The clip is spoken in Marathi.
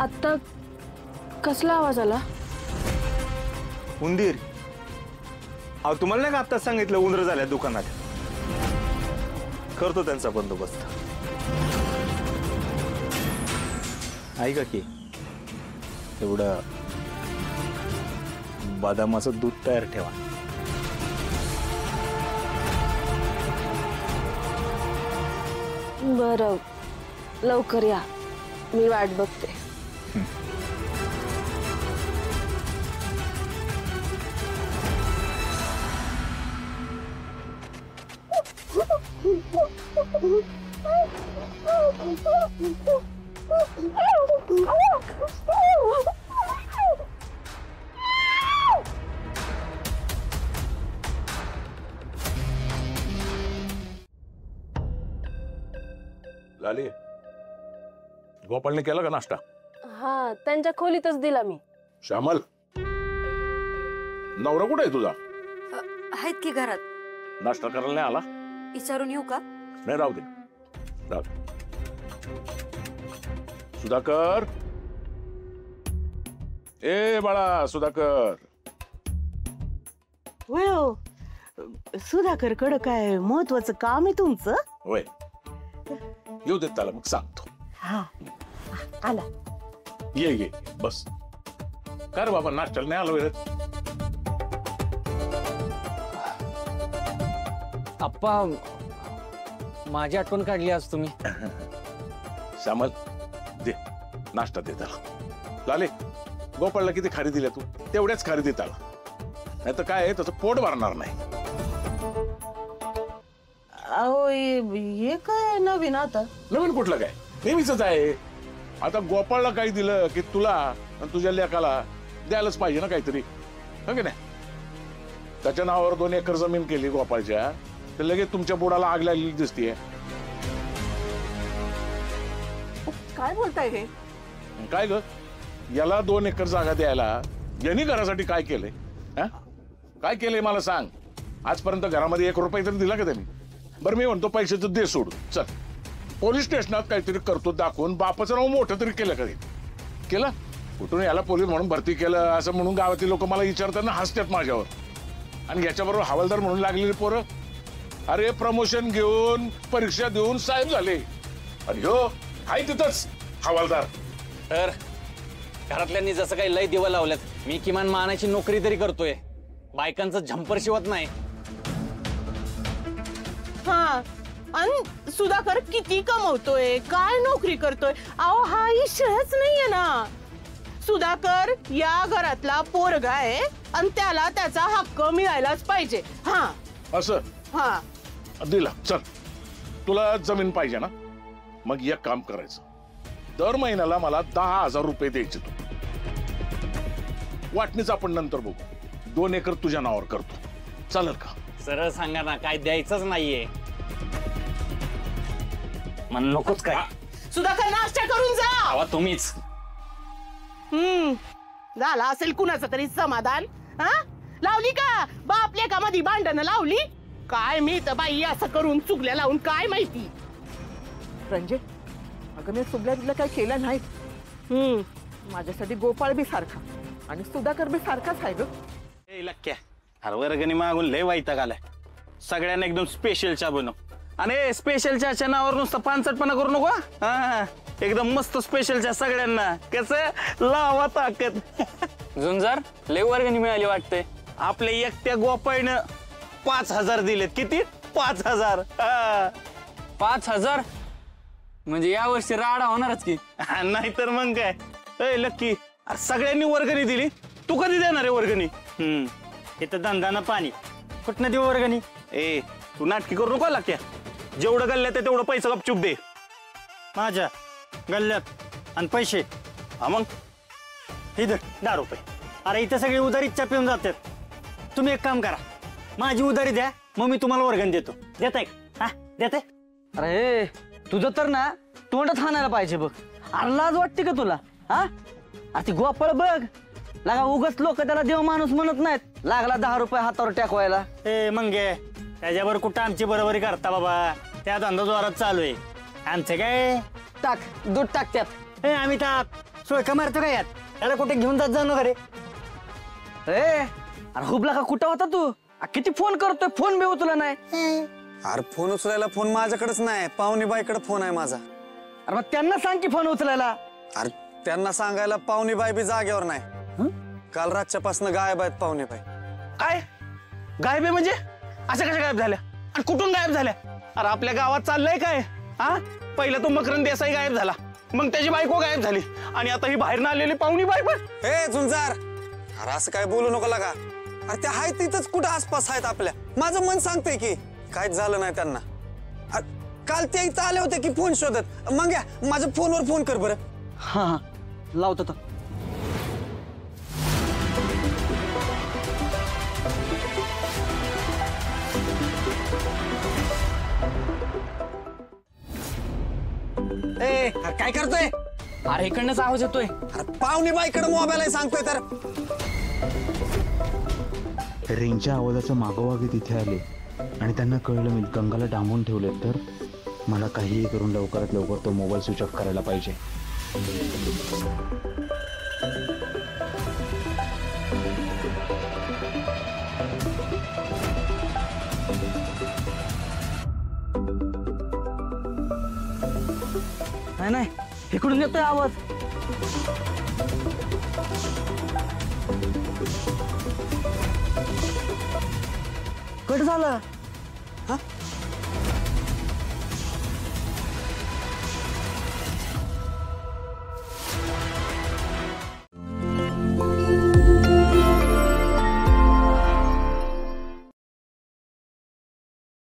आता कसला आवाज आला? उंदीर. अहो तुम्हाला नाही का आत्ताच सांगितलं उंदर झाल्या दुकानात. करतो त्यांचा बंदोबस्त. ऐका की एवढं बदामाचं दूध तयार ठेवा. बरं लवकर या, मी वाट बघते. लाली, गोपाळने केला का नाश्ता? हा, त्यांच्या खोलीतच दिला मी. श्यामल, नवरा कुठे आहे तुझा? आहेत की घरात. नाश्ता करायला नाही आला? विचारून येऊ का? नाही, राहू दे. सुधाकर, ए बाळा सुधाकर. होय हो, सुधाकर कडे काय महत्वाचं काम आहे तुमचं? होय, येऊ देत त्याला, मग सांगतो. हा, आला. ये बस. कर बाबा, नाश्त्याला नाही आलो रे? आप्पा, माझी आठवण काढली आज तुम्ही. श्यामल, दे नाश्ता दे त्याला. लाले, गोपाळला किती खारी दिल्या तू? तेवढ्याच खारी दे त्याला, नाही तर काय त्याचं पोट भरणार नाही. अहो हे काय नवीन आता? नवीन कुठलं काय, नेहमीच आहे. आता गोपाळला काही दिलं की तुला आणि तुझ्या लेकाला द्यायलाच पाहिजे ना काहीतरी, हो की नाही? त्याच्या नावावर 2 एकर जमीन केली गोपाळच्या, तर लगेच तुमच्या बुडाला आग लागलेली दिसतीये. काय बोलताय हे? काय ग, याला 2 एकर जागा द्यायला यांनी घरासाठी काय केलंय? काय केलंय मला सांग. आजपर्यंत घरामध्ये 1 रुपया तरी दिला का त्यांनी? बरं, मी म्हणतो पैशाचं दे सोडून, चल पोलीस स्टेशनात काहीतरी करतो दाखवून बापाचं नाव मोठं तरी केलं कधी? केलं? कुठून याला पोलीस म्हणून भरती केलं असं म्हणून गावातील लोक मला विचारताना हसतात माझ्यावर. आणि याच्याबरोबर हवालदार म्हणून लागलेली पोरं, अरे प्रमोशन घेऊन परीक्षा देऊन साहेब झाले, आणि ह्यो हाय तिथंच हवालदार. तर घरातल्यांनी जसं काही लय दिवं लावल्यात, मी किमान मानाची नोकरी तरी करतोय, बायकांचं झंपर शिवत नाही. हा, आणि सुधाकर किती कमवतोय, काय नोकरी करतोय? अहो हा विषयच नाहीये ना. सुधाकर या घरातला पोरगा आहे आणि त्याला त्याचा हक्क मिळायलाच पाहिजे. हा असं? हा, दिला. चल, तुला जमीन पाहिजे ना, मग एक काम करायचं, दर महिन्याला मला 10,000 रुपये द्यायचे. तू वाटणीच आपण नंतर बघू. 2 एकर तुझ्या नावावर करतो, चालेल का? सरळ सांगा ना, काय द्यायचंच नाहीये. मन नकोच काय. सुधाकर नाश्ता करून जा. हवा तुम्हीच. झाला असेल कुणाचं तरी समाधान. हा, लावली का बाप लेकामध्ये भांडणं लावली काय? मी तर बाई असं करून चुगल्या लावून काय माहिती. रंजे, अगं मी चुगल्या तुला काय केलं नाही. माझ्यासाठी गोपाळ बी सारखा आणि सुधाकर बी सारखाच आहे ग. ए लक्क्या, अरे वर्गणी मागून लय वैताग आलाय. सगळ्यांना एकदम स्पेशल चहा बनव. आणि स्पेशल चहाच्या नावावर नुसतं पानसटपणा करू नको. हा, एकदम मस्त स्पेशल चहा सगळ्यांना. कसं लावा ताकद. झुंजार, लय वर्गणी मिळाली वाटते. आपल्या एकट्या गोपाळनं 5,000 दिलेत. किती? 5,000. 5,000 म्हणजे यावर्षी राडा होणारच की. नाहीतर मग काय. ए लक्की, सगळ्यांनी वर्गणी दिली, तू कधी देणार आहे वर्गणी? इथं धंदा पाणी, कुठनं देऊ वर्गणी? ए तू नाटकी करू नको लाक्या. जेवढं गल्ल्यात आहे तेवढं पैसा गपचूप दे. माझ्या गल्ल्यात आणि पैसे? हा मग इथं 10 रुपये. अरे इथं सगळी उधारी इच्छा पिऊन जातात. तुम्ही एक काम करा, माझी उधारी द्या, मग मी तुम्हाला वर्गणी देतो. देताय का? हा देते. अरे तुझं तर ना तोंडात हाणायला पाहिजे बघ. अरे लाज वाटते का तुला? हा, अरे ती गोपाळ बघ लागा, उगच लोक त्याला देव माणूस म्हणत नाहीत. लागला 10 रुपये हातावर टाकवायला. ए मंगे, त्याच्यावर कुठं आमची बरोबरी करता बाबा? त्या धंदा जोरात चालू आहे. आमचं काय? टाक दूध टाक त्यात. आम्ही टाक सुळका मारतो का यात त्याला कुठे घेऊन जात जाऊ नका रे अरे हुबला का कुठं होता तू किती फोन करतोय फोन बी तुला नाही अरे फोन उचलायला फोन माझ्याकडेच नाही पाहुणी बाईकडे फोन आहे माझा. अरे मग त्यांना सांग की फोन उचलायला. अरे त्यांना सांगायला पाहुणी बाई बी जागेवर नाही. काल रातच्यापासून गायब आहेत पाहुणी बाई. काय गायब आहे म्हणजे अशा कशा गायब झाल्या आणि कुठून गायब झाल्या? अरे आपल्या गावात चाललंय काय? हा पहिला तो मकरंद देसाई गायब झाला मग त्याची बायको गायब झाली आणि आता ही बाहेर आलेली पाहुणी बाई पण. हे झुंजार अरे असं काय बोलू नको लागा. अरे त्या आहेत तिथंच कुठं आसपास आहेत आपल्या. माझं मन सांगतंय की काहीच झालं नाही त्यांना. काल ते इथं आले होते की फोन शोधत. मग या माझ्या फोनवर फोन कर बरं. हा लावतो तर. काय करतोय? अरे इकडनंच आवाज येतोय. अरे पाहुणी बाईकडे मोबाईल आहे सांगतोय तर. रेंजच्या आवाजाचं मागोमागे तिथे आले आणि त्यांना कळलं मी गंगाला डांबून ठेवले तर मला काहीही करून लवकरात लवकर तो मोबाईल स्विच ऑफ करायला पाहिजे. नाही इकडून येतोय आवाज. कट झालं.